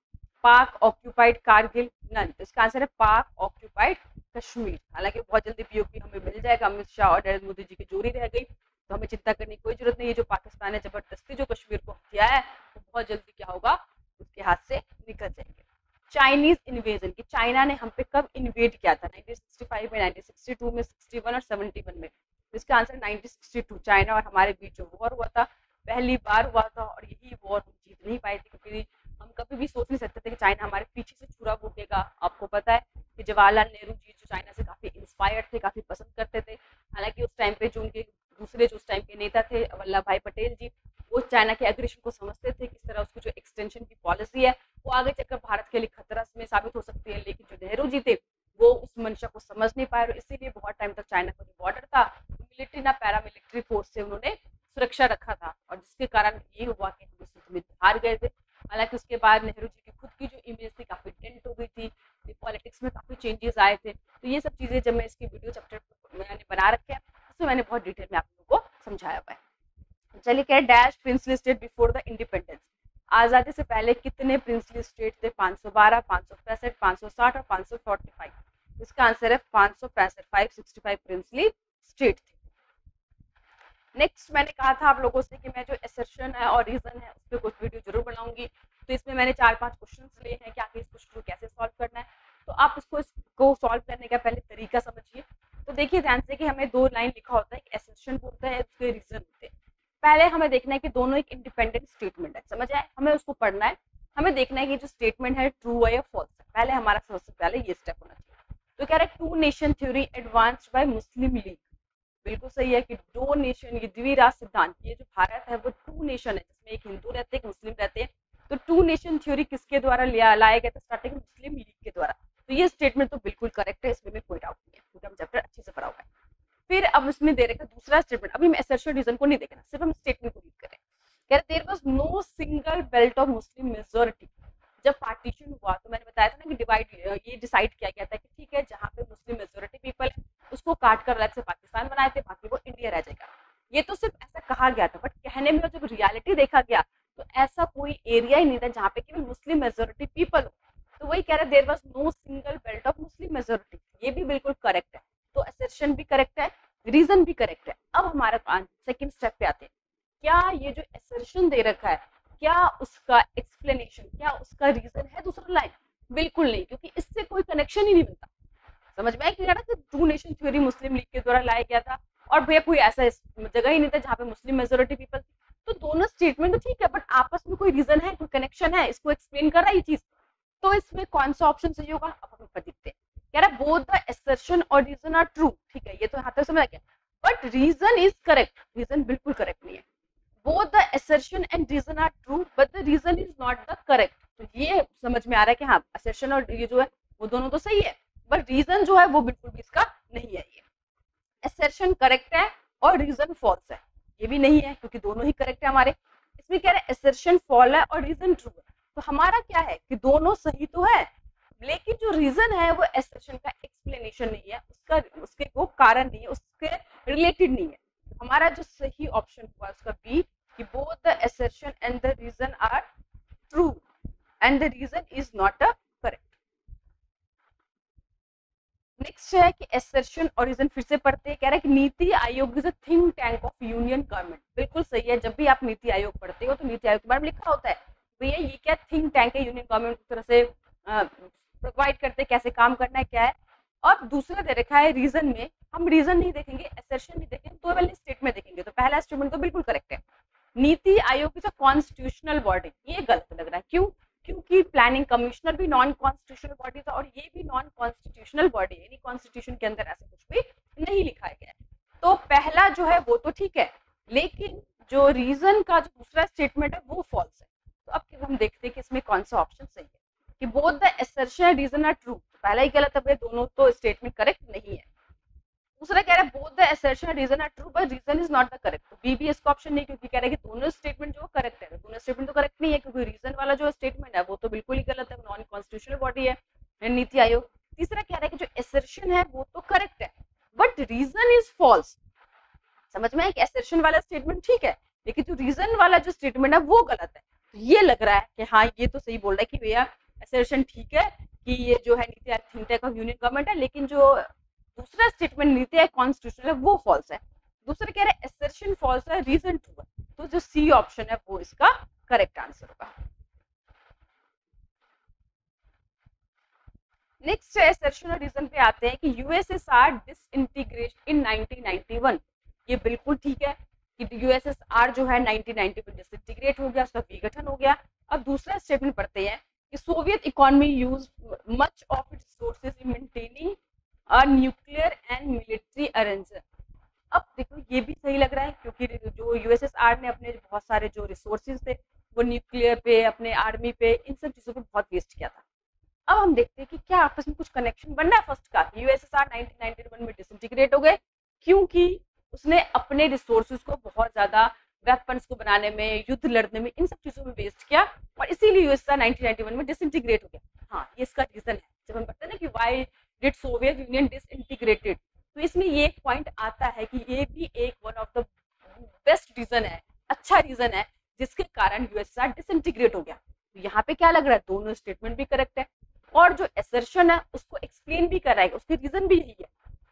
पाक ऑक्यूपाइड कारगिल, नन। तो इसका आंसर है पाक ऑक्यूपाइड कश्मीर। हालांकि बहुत जल्दी पीओके हमें मिल जाएगा, अमित शाह और नरेंद्र मोदी जी की जोड़ी रह गई, तो हमें चिंता करने की कोई जरूरत नहीं है। जो पाकिस्तान ने जबरदस्ती जो कश्मीर को किया है वो बहुत जल्दी क्या होगा, उसके हाथ से निकल जाएंगे। चाइनीज इन्वेजन, की चाइना ने हम पे कब इन्वेड किया था? 1965 में, 1962 में, 61 और 71 में। इसका आंसर 1962। चाइना और हमारे बीच जो वॉर हुआ था, पहली बार हुआ था, और यही वॉर हम जीत नहीं पाए थे, क्योंकि हम कभी भी सोच नहीं सकते थे कि चाइना हमारे पीछे से छुरा भोगेगा। आपको पता है कि जवाहरलाल नेहरू जी जो चाइना से काफी इंस्पायर्ड थे, काफी पसंद करते थे। हालांकि उस टाइम पे जो उनके दूसरे जो उस टाइम के नेता थे वल्लभ भाई पटेल जी, वो चाइना के एग्रेशन को समझते थे, किस तरह उसकी जो एक्सटेंशन की पॉलिसी है वो आगे चलकर भारत के लिए खतरा में साबित हो सकती है। लेकिन जो नेहरू जी थे वो उस मंशा को समझ नहीं पाए, और इसीलिए बहुत टाइम तक चाइना का जो बॉर्डर था मिलिट्री ना पैरामिलिट्री फोर्स से उन्होंने सुरक्षा रखा था, और जिसके कारण ये हुआ कि हम इस युद्ध में हार गए थे। हालांकि उसके बाद नेहरू जी की खुद की जो इमेज थी काफी डेंट हो गई थी, पॉलिटिक्स में काफी चेंजेस आए थे। तो ये सब चीजें जब मैं इसकी वीडियो चैप्टर मैंने बना रखे हैं, उसमें मैंने बहुत डिटेल में आप लोगों को समझाया हुआ है। चलिए, क्या dash princely state before the independence. आजादी से पहले कितने प्रिंसली स्टेट थे? 512, 565, 560 और 545। इसका आंसर है 565, 565 प्रिंसली स्टेट थे। नेक्स्ट मैंने कहा था आप लोगों से कि मैं जो एसर्शन है और रीजन है उस पर कुछ वीडियो जरूर बनाऊंगी। तो इसमें मैंने 4-5 क्वेश्चंस लिए हैं कि आखिर इस क्वेश्चन को कैसे सॉल्व करना है। तो आप इसको सॉल्व करने का पहले तरीका समझिए। तो देखिए ध्यान से कि हमें 2 लाइन लिखा होता है, एक एसर्शन होता है, उसके रीजन होते हैं। पहले हमें देखना है कि दोनों एक इंडिपेंडेंट स्टेटमेंट है, समझ आए? हमें उसको पढ़ना है, हमें देखना है कि जो स्टेटमेंट है ट्रू है या फॉल्स है। पहले हमारा सबसे पहले ये स्टेप होना चाहिए। तो कह रहा है two nation theory advanced by Muslim League. बिल्कुल सही है कि दो नेशन, ये द्विराष्ट्र सिद्धांत, ये जो भारत है वो टू नेशन है, जिसमें एक हिंदू रहते हैं एक मुस्लिम रहते हैं। तो टू नेशन थ्योरी किसके द्वारा लाया गया था? स्टार्टिंग मुस्लिम लीग के द्वारा। तो ये स्टेटमेंट तो बिल्कुल करेक्ट है, इसमें कोई डाउट नहीं है, क्योंकि हम चैप्टर अच्छे से पढ़ा हुआ है। फिर अब इसमें दे रखा दूसरा स्टेटमेंट, अभी हम एसर्शन रीजन को नहीं देखना, सिर्फ हम स्टेटमेंट को रीड करें। कह रहे there was no single belt of Muslim majority. जब पार्टीशन हुआ तो मैंने बताया था ना कि ये डिसाइड किया गया था कि ठीक है, जहाँ पे मुस्लिम मेजॉरिटी पीपल है उसको काट कर अलग से पाकिस्तान बनाए थे, बाकी वो इंडिया रह जाएगा। ये तो सिर्फ ऐसा कहा गया था, बट कहने में जब रियलिटी देखा गया तो ऐसा कोई एरिया ही नहीं था जहाँ पे केवल मुस्लिम मेजॉरिटी पीपल हो। तो वही कह रहे there was no single belt of Muslim majority, ये भी बिल्कुल करेक्ट है। तो असर्शन भी करेक्ट है, रीजन भी करेक्ट है। अब हमारा सेकंड स्टेप पे आते हैं। क्या ये जो असर्शन दे रखा है, क्या उसका एक्सप्लेनेशन, क्या उसका रीजन है दूसरा लाइन? बिल्कुल नहीं, क्योंकि इससे कोई कनेक्शन ही नहीं मिलता। समझ में आया कि two nation theory Muslim League के द्वारा लाया गया था, और भैया कोई ऐसा जगह ही नहीं था जहाँ पे मुस्लिम मेजोरिटी पीपल थी। तो दोनों स्टेटमेंट तो ठीक है, बट आपस में कोई रीजन है, कोई कनेक्शन है, इसको एक्सप्लेन कर रहा है ये चीज। तो इसमें कौन सा ऑप्शन सही होगा? अब हम ऊपर देखते हैं। कह रहा है बोथ द असर्शन और रीजन आर ट्रू। ठीक है, ये तो यहाँ तक समझ आ गया, but reason is correct. Reason बिल्कुल करेक्ट नहीं है। both the assertion and reason are true but the reason is not the correct। तो ये समझ में आ रहा है कि हाँ, assertion और ये जो है वो दोनों तो सही है, बट रीजन जो है वो बिल्कुल भी इसका नहीं है। ये assertion करेक्ट है और रीजन फॉल्स है, ये भी नहीं है, क्योंकि दोनों ही करेक्ट है हमारे। इसमें कह रहे हैं assertion फॉल्स है और रीजन ट्रू है। तो हमारा क्या है कि दोनों सही तो है, लेकिन जो रीजन है वो assertion का एक्सप्लेनेशन नहीं है, उसके वो कारण नहीं है, उसके रिलेटेड नहीं है। हमारा जो सही ऑप्शन हुआ उसका बी, कि both the assertion and the reason are true and the reason is not a correct। Next है कि assertion और reason फिर से पढ़ते हैं। कह रहा है कि NITI Aayog is a think tank of union government. बिल्कुल सही है, जब भी आप नीति आयोग पढ़ते हो तो नीति आयोग के बारे में लिखा होता है भैया ये क्या थिंक टैंक है, यूनियन गवर्नमेंट की तरह से प्रोवाइड करते हैं कैसे काम करना है क्या है। और दूसरा दे रखा है रीजन में, हम रीजन नहीं देखेंगे, assertion नहीं देखेंगे, तो पहले स्टेटमेंट देखेंगे। तो पहला स्टेटमेंट तो बिल्कुल करेक्ट है, NITI Aayog is a constitutional body. ये गलत लग रहा है, क्यों? क्योंकि प्लानिंग कमिश्नर भी नॉन कॉन्स्टिट्यूशनल बॉडी था और ये भी नॉन कॉन्स्टिट्यूशनल बॉडी है, यानी कॉन्स्टिट्यूशन के अंदर ऐसा कुछ भी नहीं लिखा गया है। तो पहला जो है वो तो ठीक है, लेकिन जो रीजन का जो दूसरा स्टेटमेंट है वो फॉल्स है। तो अब हम देखते हैं कि इसमें कौन सा ऑप्शन सही है, कि both the assertion reason are true. पहला ही गलत है, दोनों तो स्टेटमेंट करेक्ट नहीं है। दूसरा कह रहा है both the assertion reason are true but reason is not the correct. तो बी भी इसका ऑप्शन नहीं, क्योंकि कह रहा है कि दोनों स्टेटमेंट जो करेक्ट है। दोनों स्टेटमेंट तो करेक्ट नहीं है, क्योंकि रीजन वाला जो स्टेटमेंट है वो तो बिल्कुल ही गलत है, नॉन कॉन्स्टिट्यूशनल बॉडी है नीति आयोग। तीसरा कह रहा है कि जो असर्शन है वो तो करेक्ट है बट रीजन इज फॉल्स। समझ में है कि असर्शन वाला स्टेटमेंट ठीक है, लेकिन जो रीजन वाला जो स्टेटमेंट है वो गलत है। तो ये लग रहा है कि हाँ ये तो सही बोल रहा है कि भैया असर्शन ठीक है कि ये जो है NITI Aayog think tank of union government है, लेकिन जो दूसरा स्टेटमेंट नीति आयोग कॉन्स्टिट्यूशनल है वो फॉल्स है। दूसरा कह रहे हैं असर्शन फॉल्स है, रीजन ट्रू है। तो जो सी ऑप्शन है वो इसका करेक्ट आंसर होगा। नेक्स्ट असर्शन और रीजन पे आते हैं कि यूएसएसआर डिसइंटीग्रेशन इन 1991। ये बिल्कुल ठीक है कि यूएसएसआर जो है 1990 में डिसइंटीग्रेट हो गया, उसका विघटन हो गया। अब दूसरा स्टेटमेंट पढ़ते हैं कि Soviet economy use much of its resources in maintaining a nuclear and military arrangement. अब देखो ये भी सही लग रहा है, क्योंकि जो यूएसएसआर ने अपने बहुत सारे जो रिसोर्सेज थे वो न्यूक्लियर पे, अपने आर्मी पे, इन सब चीजों पे बहुत वेस्ट किया था। अब हम देखते हैं कि क्या आपस में कुछ कनेक्शन बन रहा है। फर्स्ट का यूएसएसआर 1991 में डिसइंटीग्रेट हो गए क्योंकि उसने अपने रिसोर्सेज को बहुत ज्यादा वेपन्स को बनाने में, युद्ध लड़ने में, इन सब चीजों में वेस्ट किया और इसीलिए यूएसएसआर 1991 में डिसइंटीग्रेट हो गया। हाँ ये इसका रीजन है। जब हम पढ़ते हैं ना कि why did Soviet union disintegrated, तो इसमें ये एक पॉइंट आता है कि ये भी एक one of the best reason है, अच्छा रीजन है जिसके कारण यूएसएसआर डिसइंटीग्रेट हो गया। तो यहाँ पे क्या लग रहा है, दोनों स्टेटमेंट भी करेक्ट है और जो असर्शन है उसको एक्सप्लेन भी कराएगा, उसके रीजन भी यही है।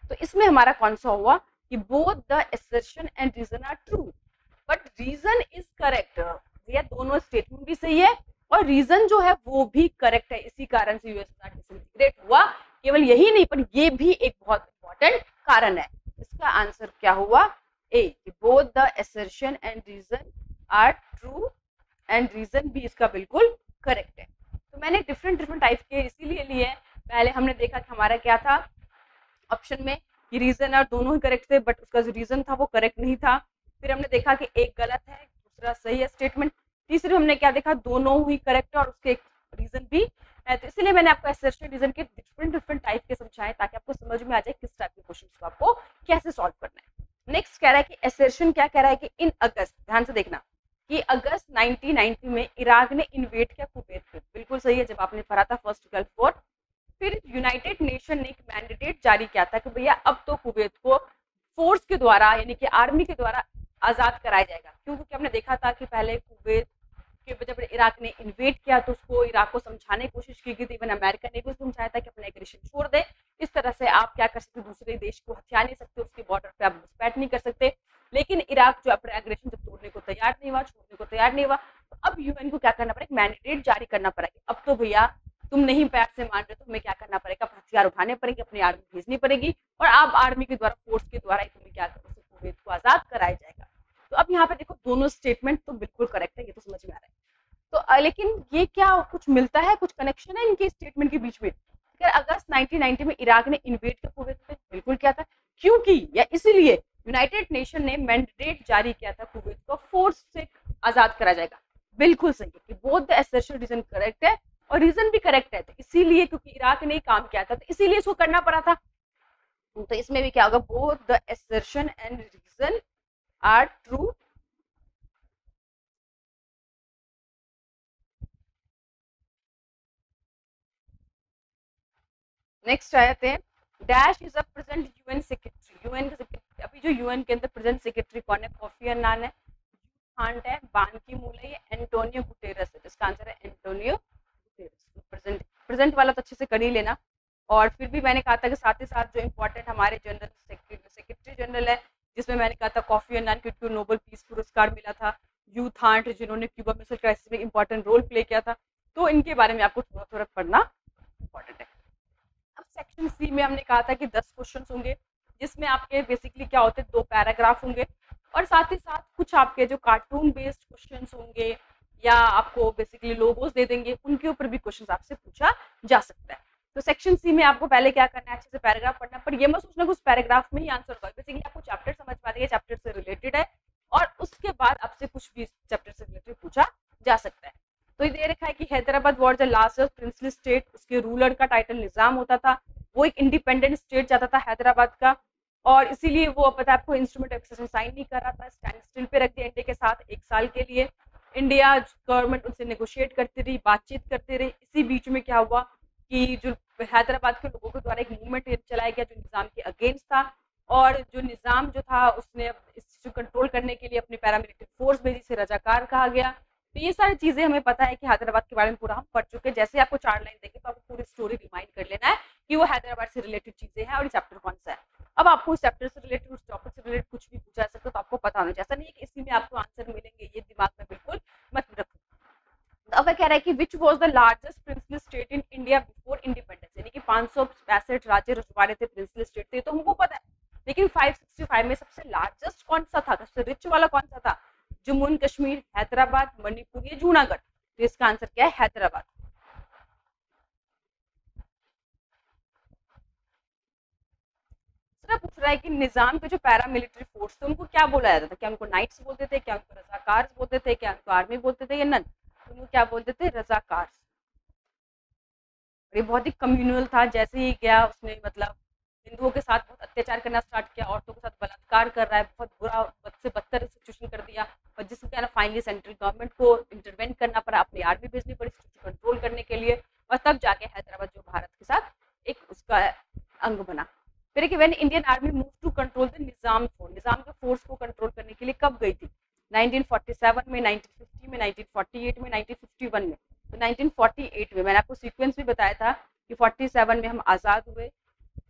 तो इसमें हमारा कौन सा हुआ कि both the assertion and reason are true but reason is correct. भैया दोनों स्टेटमेंट भी सही है और रीजन जो है वो भी करेक्ट है, इसी कारण से यूएसएसआर डिसइंटीग्रेट हुआ। केवल यही नहीं पर ये भी एक बहुत इंपॉर्टेंट कारण है। इसका आंसर क्या हुआ, A, both the assertion and reason are true and reason भी इसका बिल्कुल करेक्ट है। तो मैंने डिफरेंट टाइप के इसीलिए लिए। पहले हमने देखा कि हमारा क्या था ऑप्शन में कि रीजन और दोनों ही करेक्ट थे बट उसका जो रीजन था वो करेक्ट नहीं था। फिर हमने देखा कि एक गलत है, दूसरा सही है स्टेटमेंट। तीसरे हमने क्या देखा, दोनों ही करेक्ट है और उसके एक रीजन भी है। तो इसलिए मैंने आपको असर्शन रीजन के डिफरेंट टाइप के समझाए ताकि आपको समझ में आ जाए किस टाइप के क्वेश्चन को आपको कैसे सॉल्व करना है। नेक्स्ट कह रहा है कि असर्शन क्या कह रहा है कि इन अगस्त, ध्यान से देखना, कि अगस्त 1990 में इराक ने इन्वेड किया कुवैत पे। बिल्कुल सही है, जब आपने पढ़ा था फर्स्ट गल्फ वॉर। फिर यूनाइटेड नेशन ने एक मैंडेट जारी किया था कि भैया अब तो कुवैत को फोर्स के द्वारा यानी कि आर्मी के द्वारा आजाद कराया जाएगा। क्योंकि हमने देखा था कि पहले कुवैत के जब इराक ने इन्वेड किया तो उसको इराक को समझाने की कोशिश की गई थी। इवन अमेरिका ने भी उसको समझाया था कि अपना एग्रेशन छोड़ दे, इस तरह से आप क्या कर सकते, दूसरे देश को हथिया नहीं सकते, उसके बॉर्डर पे आप घुसपैठ नहीं कर सकते। लेकिन इराक जो अपना एग्रेशन जब तोड़ने को तैयार नहीं हुआ, छोड़ने को तैयार नहीं हुआ, तो अब यूएन को क्या करना पड़ेगा, मैंडेट जारी करना पड़ेगा। अब तो भैया तुम नहीं पैर से मान रहे तो हमें क्या करना पड़ेगा, हथियार उठाने पड़ेंगे, अपनी आर्मी भेजनी पड़ेगी और आप आर्मी के द्वारा, फोर्स के द्वारा तुम्हें क्या करो, कुवैत को आजाद कराया जाएगा। तो अब यहाँ पे देखो दोनों स्टेटमेंट तो बिल्कुल करेक्ट है, ये तो समझ में आ रहा है। तो लेकिन ये क्या कुछ मिलता है, कुछ कनेक्शन है इनके स्टेटमेंट के बीच में। अगस्त 1990 में इराक ने इन्वेड किया कुवैत पे, बिल्कुल क्या था, क्योंकि या इसीलिए यूनाइटेड नेशन ने मैंडेट जारी किया था कुवैत को फोर्स से आजाद करा जाएगा। बिल्कुल सही है कि both the assertion reason correct है और रीजन भी करेक्ट है। तो इसीलिए क्योंकि इराक ने काम किया था तो इसीलिए इसको करना पड़ा था। तो इसमें भी क्या होगा, both the assertion and reason are true. Next आते हैं, dash is a present UN secretary. UN के अभी जो यूएन के अंदर प्रेजेंट सेक्रेटरी कौन है, कोफी अन्नान है, हांट है, बान की मूल है, ये एंटोनियो गुटेरस है। इसका आंसर है एंटोनियो गुटेरस। प्रेजेंट वाला तो अच्छे से कर ही लेना। और फिर भी मैंने कहा था कि साथ ही साथ जो इम्पोर्टेंट हमारे जनरल सेक्रेटरी जनरल है, जिसमें मैंने कहा था कॉफी अन्नान क्योंकि नोबेल पीस पुरस्कार मिला था, यूथ हांट जिन्होंने क्यूबा मिसाइल क्राइसिस में इंपॉर्टेंट रोल प्ले किया था। तो इनके बारे में आपको थोड़ा थोड़ा पढ़ना इंपॉर्टेंट है। अब सेक्शन सी में हमने कहा था कि 10 क्वेश्चन होंगे जिसमें आपके बेसिकली क्या होते हैं, 2 पैराग्राफ होंगे और साथ ही साथ कुछ आपके जो कार्टून बेस्ड क्वेश्चंस होंगे या आपको बेसिकली लोगोस दे देंगे, उनके ऊपर भी क्वेश्चंस आपसे पूछा जा सकता है। तो सेक्शन सी में आपको पहले क्या करना है, अच्छे से पैराग्राफ पढ़ना, पर ये मत सोचना कि उस पैराग्राफ में ही आंसर होगा। बेसिकली आपको चैप्टर समझ पा देंगे, चैप्टर से रिलेटेड है और उसके बाद आपसे कुछ भी चैप्टर से रिलेटेड पूछा जा सकता है। तो ये दे रखा है कि Hyderabad was the last princely state, उसके रूलर का टाइटल निजाम होता था, वो एक इंडिपेंडेंट स्टेट जाता था हैदराबाद का। और इसीलिए वो पता है आपको इंस्ट्रूमेंट ऑफ एक्सेशन साइन नहीं कर रहा था, स्टैंड स्टिल पे रख दिया इंडिया के साथ 1 साल के लिए। इंडिया गवर्नमेंट उनसे नेगोशिएट करती रही, बातचीत करती रही। इसी बीच में क्या हुआ कि जो हैदराबाद के लोगों के द्वारा एक मूवमेंट चलाया गया जो निज़ाम के अगेंस्ट था, और जो निज़ाम जो था उसने इस चीज़ को कंट्रोल करने के लिए अपनी पैरामिलिट्री फोर्स भेजी, से रजाकार कहा गया। तो ये सारी चीज़ें हमें पता है कि हैदराबाद के बारे में पूरा हम पढ़ चुके हैं। जैसे आपको 4 लाइन देंगे तो आपको पूरी स्टोरी रिमाइंड कर लेना है कि वो हैदराबाद से रिलेटेड चीज़ें हैं और ये चैप्टर कौन सा है। अब आपको इस चैप्टर से रिलेटेड, उस टॉपिक से रिलेटेड कुछ भी पूछा जा सकता है तो आपको पता होना चाहिए। ऐसा नहीं है कि इसी में आपको आंसर मिलेंगे, ये दिमाग में बिल्कुल मत रखो। अब कह रहा है कि which was the largest princely state in India before independence, यानी कि 565 राज्य रजवाड़े थे, प्रिंसली स्टेट थे, तो हमको पता है। लेकिन 565 में सबसे लार्जेस्ट कौन सा था, सबसे रिच वाला कौन सा था? जम्मू एंड कश्मीर, हैदराबाद, मणिपुर या जूनागढ़? तो इसका आंसर क्या है? हैदराबाद। पूछ रहा है कि निजाम के जो पैरामिलिट्री फोर्स थे उनको क्या बोला जाता था? क्या उनको नाइट्स बोलते थे, क्या उनको रजाकार बोलते थे, क्या उनको आर्मी बोलते थे, या नन? उनको क्या बोलते थे? रजाकार। ये बहुत ही कम्युनल था। जैसे ही गया उसने मतलब हिंदुओं के साथ बहुत अत्याचार करना स्टार्ट किया, औरतों के साथ बलात्कार कर रहा है, बहुत बुरा, बद से बदतर सिचुएशन कर दिया, और जिसको क्या ना फाइनली सेंट्रल गवर्नमेंट को इंटरवेन करना पड़ा, अपनी आर्मी भेजनी पड़ी कंट्रोल करने के लिए, और तब जाके हैदराबाद जो भारत के साथ एक उसका अंग बना। फिर कि when Indian army move to control the Nizam force, Nizam के फोर्स को कंट्रोल करने के लिए कब गई थी? 1947 में, 1950 में, 1948 में, 1951 में। तो 1948 में मैंने आपको सीक्वेंस भी बताया था कि 47 में हम आज़ाद हुए,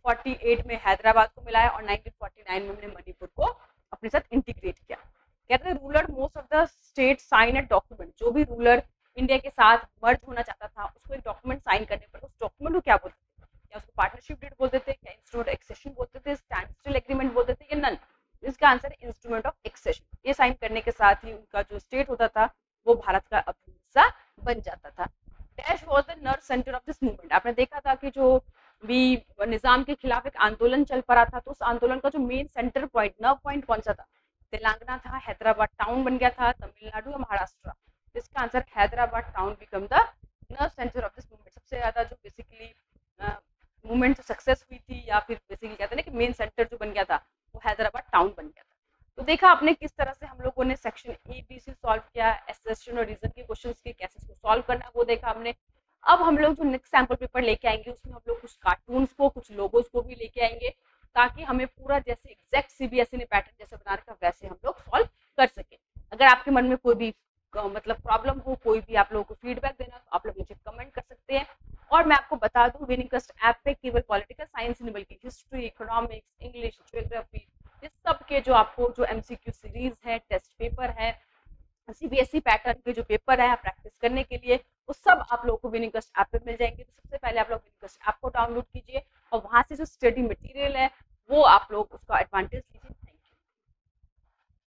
48 में हैदराबाद को मिलाया, और 1949 में हमने मणिपुर को अपने साथ इंटीग्रेट किया। कहते हैं ruler most of the state sign a document, जो भी रूलर इंडिया के साथ मर्ज होना चाहता था उसको एक डॉक्यूमेंट साइन करने पर, उस डॉक्यूमेंट को क्या बोलते थे? क्या उसको पार्टनरशिप डीड बोलते थे, क्या इंस्ट्रूमेंट एक्सेशन बोलते थे, स्टैंड स्टिल एग्रीमेंट बोलते थे, या नन? इसका आंसर है इंस्ट्रूमेंट ऑफ एक्सेशन। ये साइन करने के साथ ही उनका जो स्टेट होता था वो भारत का हिस्सा बन जाता था। Dash was the nerve centre of this movement. आपने देखा था कि जो भी निजाम के खिलाफ एक आंदोलन चल पड़ा था, तो उस आंदोलन का जो main centre point, nerve point कौन सा था? तेलंगाना था, हैदराबाद टाउन बन गया था, तमिलनाडु या महाराष्ट्र? इसका answer Hyderabad town become the nerve centre of this movement. सबसे ज्यादा जो बेसिकली मूवमेंट सक्सेस हुई थी, या फिर बेसिकली कहते हैं ना कि मेन सेंटर जो बन गया था वो हैदराबाद टाउन बन गया था। तो देखा आपने किस तरह से हम लोगों ने section A B C solve किया, एसेशन और रीजन के क्वेश्चंस के कैसे इसको सॉल्व करना है वो देखा हमने। अब हम लोग जो नेक्स्ट सैम्पल पेपर लेके आएंगे उसमें हम लोग कुछ कार्टून्स को, कुछ लोगोस को भी लेके आएंगे, ताकि हमें पूरा जैसे एग्जैक्ट सीबीएसई ने पैटर्न जैसे बना रखा वैसे हम लोग सॉल्व कर सके। अगर आपके मन में कोई भी मतलब प्रॉब्लम हो, कोई भी आप लोगों को फीडबैक देना, तो आप लोग मुझे कमेंट कर सकते हैं। और मैं आपको बता दूं विनिंग कस्ट ऐप पे केवल पॉलिटिकल साइंस नहीं बल्कि हिस्ट्री, इकोनॉमिक्स, इंग्लिश, ज्योग्राफी, इस सब के जो आपको जो एमसीक्यू सीरीज है, टेस्ट पेपर है, सीबीएसई पैटर्न के जो पेपर है प्रैक्टिस करने के लिए, वो सब आप लोगों को विनिंग कस्ट ऐप पे मिल जाएंगे। तो सबसे पहले आप लोग विनिंग कस्ट ऐप को डाउनलोड कीजिए और वहां से जो स्टडी मटेरियल है वो आप लोग उसका एडवांटेज